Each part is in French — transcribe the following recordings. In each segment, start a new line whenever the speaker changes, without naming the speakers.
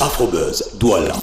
Afrobuzz, Douala.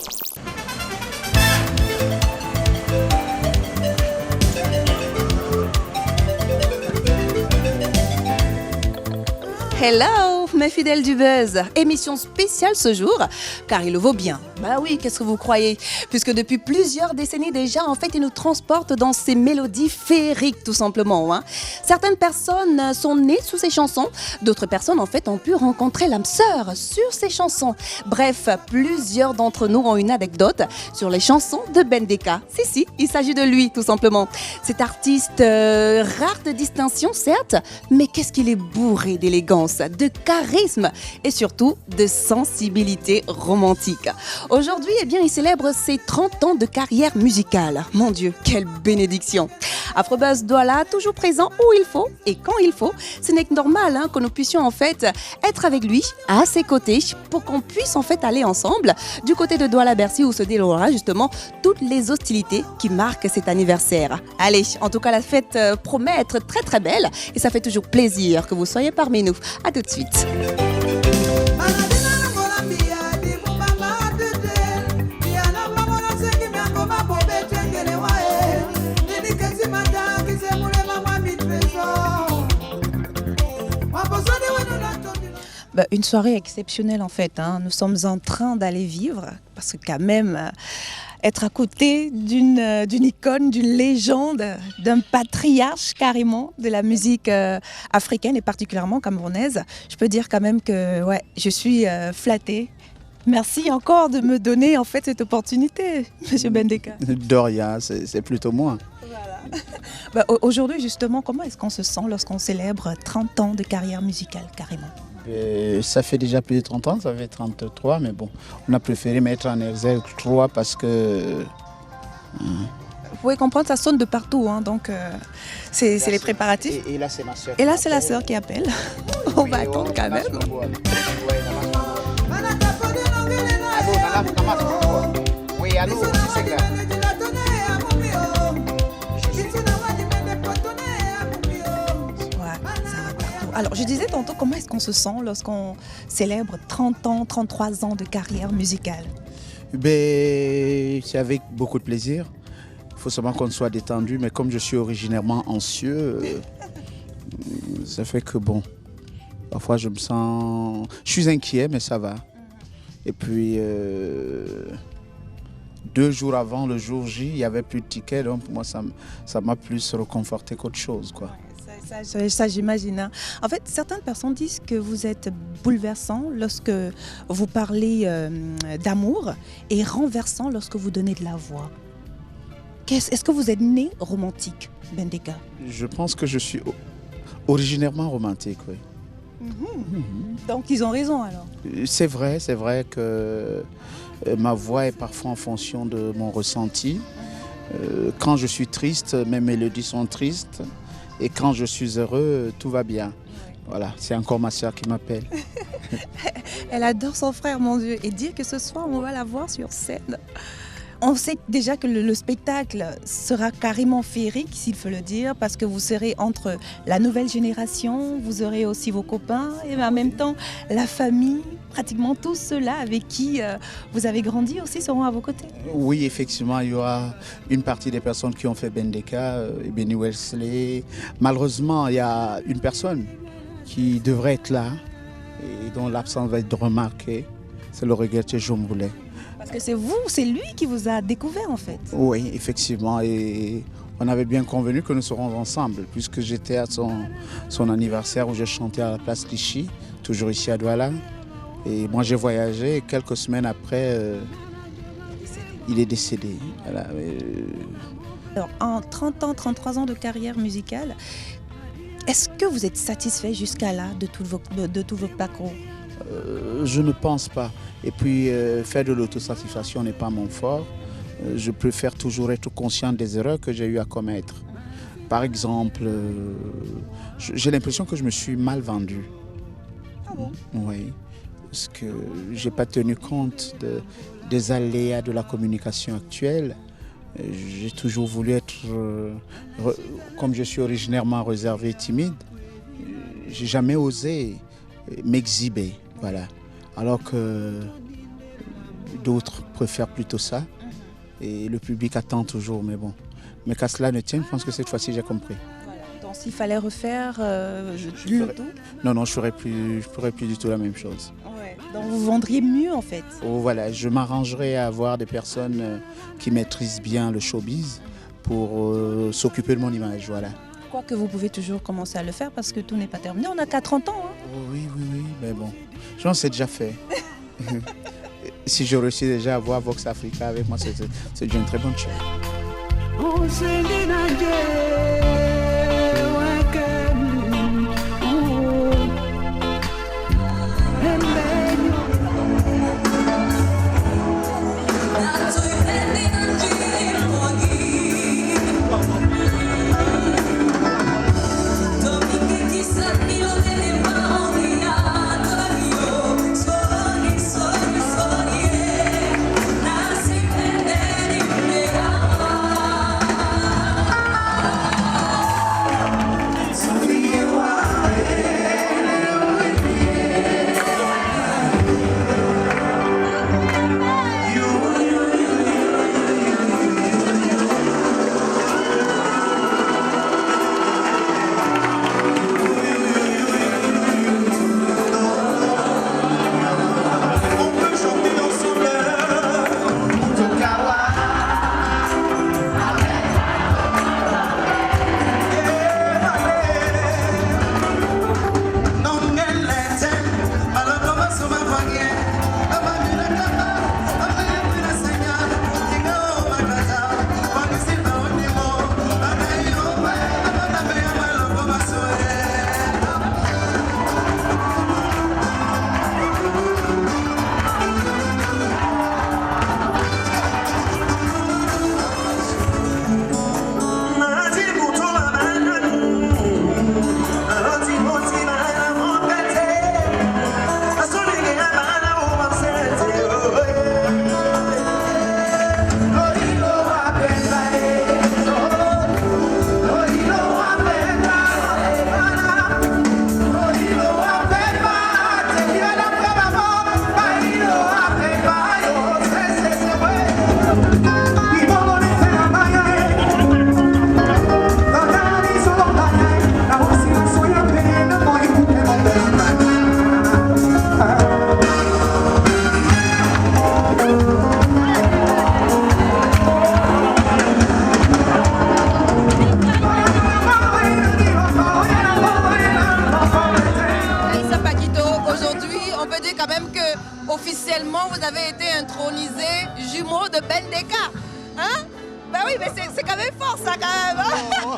Hello, mes fidèles du Buzz. Émission spéciale ce jour, car il le vaut bien. Bah oui, qu'est-ce que vous croyez? Puisque depuis plusieurs décennies déjà, en fait, il nous transporte dans ces mélodies féeriques, tout simplement. Certaines personnes sont nées sous ces chansons, d'autres personnes, en fait, ont pu rencontrer l'âme sœur sur ces chansons. Bref, plusieurs d'entre nous ont une anecdote sur les chansons de Bendeka. Si, il s'agit de lui, tout simplement. Cet artiste rare de distinction, certes, mais qu'est-ce qu'il est bourré d'élégance, de charisme et surtout de sensibilité romantique. Aujourd'hui, il célèbre ses 30 ans de carrière musicale. Mon Dieu, quelle bénédiction! Afrobuzz Douala, toujours présent où il faut et quand il faut. Ce n'est que normal que nous puissions en fait être avec lui, à ses côtés, pour qu'on puisse en fait aller ensemble du côté de Douala-Bercy où se déroulera justement toutes les hostilités qui marquent cet anniversaire. Allez, en tout cas, la fête promet être très très belle et ça fait toujours plaisir que vous soyez parmi nous. À tout de suite. Une soirée exceptionnelle en fait. Nous sommes en train d'aller vivre parce que quand même être à côté d'une icône, d'une légende, d'un patriarche carrément de la musique africaine et particulièrement camerounaise, je peux dire quand même que je suis flattée. Merci encore de me donner en fait cette opportunité, Monsieur Bendeka.
De rien, c'est plutôt moi.
Voilà. Aujourd'hui justement, comment est-ce qu'on se sent lorsqu'on célèbre 30 ans de carrière musicale carrément?
Ça fait déjà plus de 30 ans, ça fait 33, mais bon, on a préféré mettre en exergue 3 parce que...
Vous pouvez comprendre, ça sonne de partout, donc c'est les préparatifs.
Et là, c'est ma soeur.
Et là, c'est la sœur qui appelle. On va attendre quand même.
Oui, allô, c'est clair.
Alors, je disais tantôt, comment est-ce qu'on se sent lorsqu'on célèbre 30 ans, 33 ans de carrière musicale?
C'est avec beaucoup de plaisir. Il faut seulement qu'on soit détendu, mais comme je suis originairement anxieux, ça fait que bon, parfois je me sens... Je suis inquiet, mais ça va. Et puis, 2 jours avant le jour J, il n'y avait plus de tickets, donc pour moi, ça m'a plus réconforté qu'autre chose, quoi.
Ça j'imagine. En fait, certaines personnes disent que vous êtes bouleversant lorsque vous parlez d'amour et renversant lorsque vous donnez de la voix. Est-ce que vous êtes né romantique, Bendeka?
Je pense que je suis originairement romantique, oui.
Donc ils ont raison alors.
C'est vrai que ma voix est parfois en fonction de mon ressenti. Quand je suis triste, mes mélodies sont tristes. Et quand je suis heureux, tout va bien. Voilà, c'est encore ma soeur qui m'appelle.
Elle adore son frère, mon Dieu. Et dire que ce soir, on va la voir sur scène. On sait déjà que le spectacle sera carrément féerique, s'il faut le dire, parce que vous serez entre la nouvelle génération, vous aurez aussi vos copains, et en même temps, la famille, pratiquement tous ceux-là avec qui vous avez grandi aussi seront à vos côtés.
Oui, effectivement, il y aura une partie des personnes qui ont fait Bendeka, Benny Wesley. Malheureusement, il y a une personne qui devrait être là et dont l'absence va être remarquée. C'est le regretté Jomboulé.
Parce que c'est lui qui vous a découvert en fait.
Oui, effectivement. Et on avait bien convenu que nous serons ensemble, puisque j'étais à son anniversaire où je chantais à la place Clichy, toujours ici à Douala. Et moi j'ai voyagé et quelques semaines après, il est décédé. Voilà.
Alors, en 30 ans, 33 ans de carrière musicale, est-ce que vous êtes satisfait jusqu'à là de tout votre parcours?
Je ne pense pas. Et puis, faire de l'autosatisfaction n'est pas mon fort. Je préfère toujours être conscient des erreurs que j'ai eu à commettre. Par exemple, j'ai l'impression que je me suis mal vendu.
Ah bon?
Oui, parce que je n'ai pas tenu compte des aléas de la communication actuelle. J'ai toujours voulu être, comme je suis originairement réservé et timide, j'ai jamais osé m'exhiber. Voilà. Alors que D'autres préfèrent plutôt ça. Et le public attend toujours, mais bon. Mais qu'à cela ne tienne, je pense que cette fois-ci, j'ai compris.
Voilà. Donc s'il fallait refaire le tout.
Non, je ne ferais plus du tout la même chose.
Ouais. Donc vous vendriez mieux en fait.
Oh, voilà, je m'arrangerai à avoir des personnes qui maîtrisent bien le showbiz pour s'occuper de mon image, voilà.
Quoique vous pouvez toujours commencer à le faire parce que tout n'est pas terminé. On n'a qu'à 30 ans. Hein.
Oh, oui, mais bon, je pense que c'est déjà fait. Si je réussis déjà à voir Vox Africa avec moi, c'est déjà une très bonne chose.
Officiellement, vous avez été intronisé jumeau de Bendeka. Hein? Ben oui, mais c'est quand même fort ça quand même. Hein?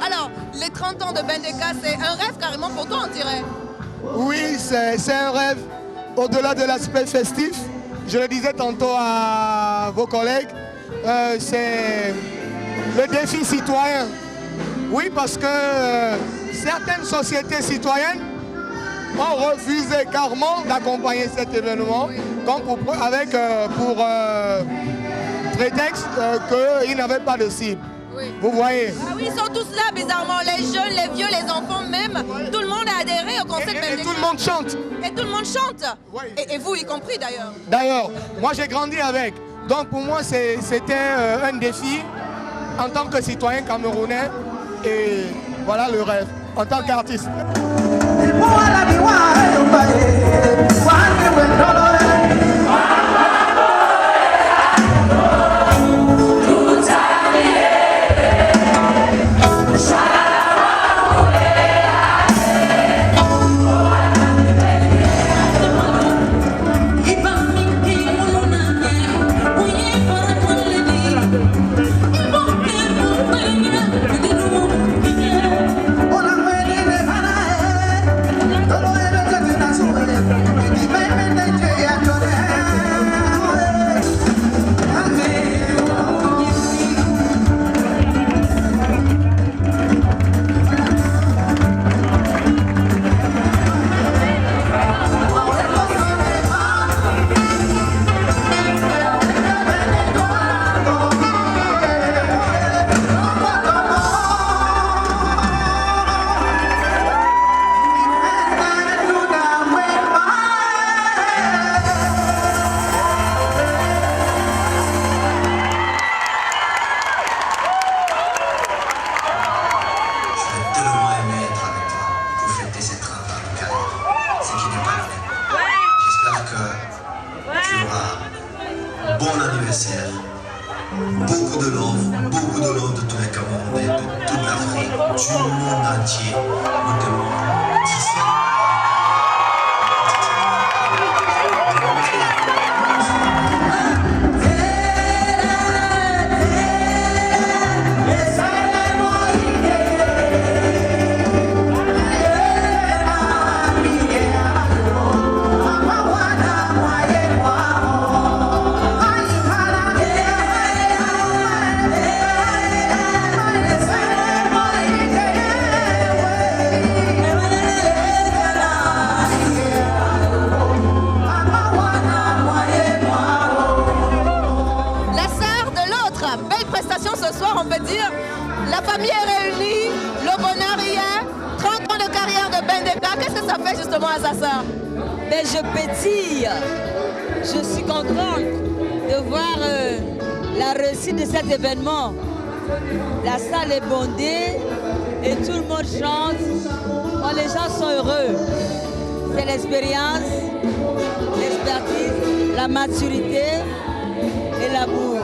Alors, les 30 ans de Bendeka, c'est un rêve carrément pour toi, on dirait.
Oui, c'est un rêve. Au-delà de l'aspect festif, je le disais tantôt à vos collègues, c'est le défi citoyen. Oui, parce que certaines sociétés citoyennes ont refusé carrément d'accompagner cet événement, comme pour prétexte qu'ils n'avaient pas de cible. Oui. Vous voyez.
Ah oui, ils sont tous là, bizarrement. Les jeunes, les vieux, les enfants même. Tout le monde a adhéré au concept
et tout le monde chante.
Et tout le monde chante. Oui. Et vous y compris d'ailleurs.
D'ailleurs, moi j'ai grandi avec. Donc pour moi, c'était un défi en tant que citoyen camerounais. Et voilà le rêve, en tant qu'artiste.
Hello. bon anniversaire. Beaucoup de love de tous les Camerounais, de toute l'Afrique, du monde entier. Nous t'aimons. Tissé.
Ce soir, on peut dire, la famille est réunie, le bonheur y est, 30 ans de carrière de Bendeka. Qu'est-ce que ça fait justement à Sasa?
Ben, je pétille, je suis contente de voir la réussite de cet événement. La salle est bondée et tout le monde chante. Oh, les gens sont heureux. C'est l'expérience, l'expertise, la maturité et l'amour.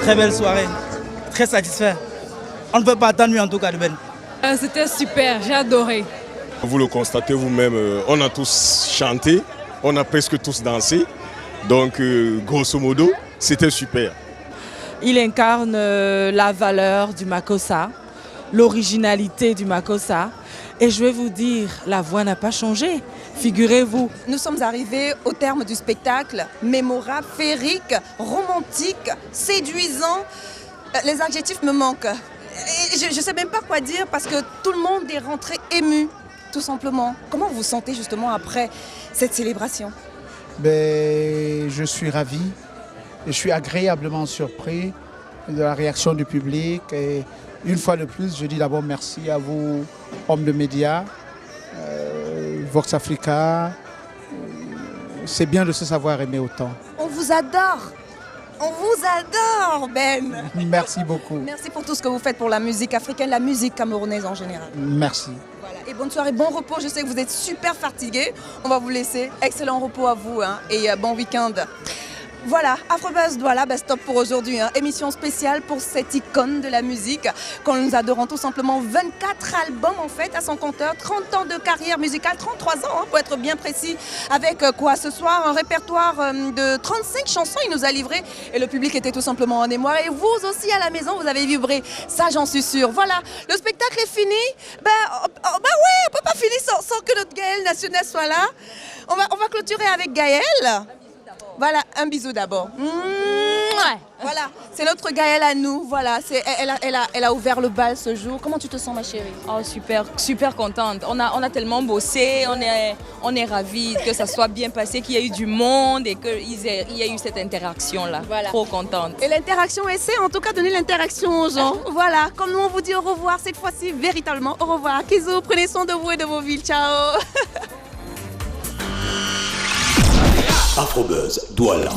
Très belle soirée, très satisfait. On ne peut pas attendre mieux en tout cas de Ben.
C'était super, j'ai adoré.
Vous le constatez vous-même, on a tous chanté, on a presque tous dansé. Donc grosso modo, c'était super.
Il incarne la valeur du Makossa, l'originalité du Makossa. Et je vais vous dire, la voix n'a pas changé. Figurez-vous.
Nous sommes arrivés au terme du spectacle, mémorable, féerique, romantique, séduisant. Les adjectifs me manquent. Et je ne sais même pas quoi dire parce que tout le monde est rentré ému, tout simplement. Comment vous vous sentez justement après cette célébration?
Je suis ravi. Je suis agréablement surpris de la réaction du public. Et une fois de plus, je dis d'abord merci à vous, hommes de médias, Vox Africa. C'est bien de se savoir aimer autant.
On vous adore. On vous adore, Ben.
Merci beaucoup.
Merci pour tout ce que vous faites pour la musique africaine, la musique camerounaise en général.
Merci.
Voilà. Et bonne soirée, bon repos. Je sais que vous êtes super fatigués. On va vous laisser. Excellent repos à vous et bon week-end. Voilà, Afrobuzz Douala, stop pour aujourd'hui. Émission spéciale pour cette icône de la musique. Quand nous adorons tout simplement 24 albums en fait à son compteur, 30 ans de carrière musicale, 33 ans pour être bien précis. Avec quoi ce soir? Un répertoire de 35 chansons il nous a livré et le public était tout simplement en émoi. Et vous aussi à la maison, vous avez vibré. Ça j'en suis sûre. Voilà, le spectacle est fini. Ouais, on peut pas finir sans que notre Gaël National soit là. On va clôturer avec Gaël. Voilà, un bisou d'abord. Voilà, c'est notre Gaëlle à nous. Voilà, elle a ouvert le bal ce jour. Comment tu te sens, ma chérie?
Oh, super contente. On a tellement bossé, on est ravis que ça soit bien passé, qu'il y ait eu du monde et qu'il y ait eu cette interaction-là. Voilà. Trop contente.
Et l'interaction, essaie en tout cas de donner l'interaction aux gens. Voilà, comme nous on vous dit au revoir cette fois-ci, véritablement au revoir. Kizou, prenez soin de vous et de vos villes. Ciao.
Afrobuzz Douala.